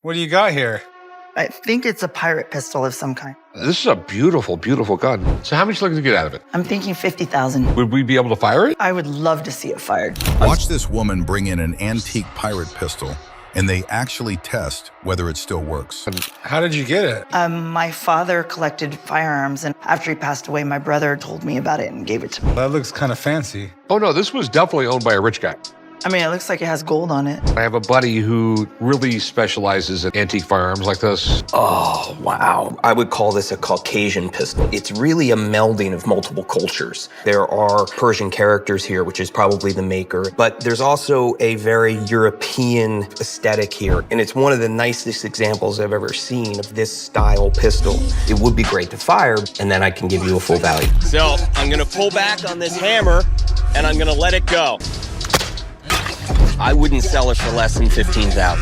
What do you got here? I think it's a pirate pistol of some kind. This is a beautiful, beautiful gun. So how much you looking to get out of it? I'm thinking 50,000. Would we be able to fire it? I would love to see it fired. Watch this woman bring in an antique pirate pistol, and they actually test whether it still works. How did you get it? My father collected firearms, and after he passed away, my brother told me about it and gave it to me. That looks kind of fancy. Oh no, this was definitely owned by a rich guy. I mean, it looks like it has gold on it. I have a buddy who really specializes in antique firearms like this. Oh, wow. I would call this a Caucasian pistol. It's really a melding of multiple cultures. There are Persian characters here, which is probably the maker, but there's also a very European aesthetic here. And it's one of the nicest examples I've ever seen of this style pistol. It would be great to fire, and then I can give you a full value. So I'm gonna pull back on this hammer, and I'm gonna let it go. I wouldn't sell it for less than 15,000.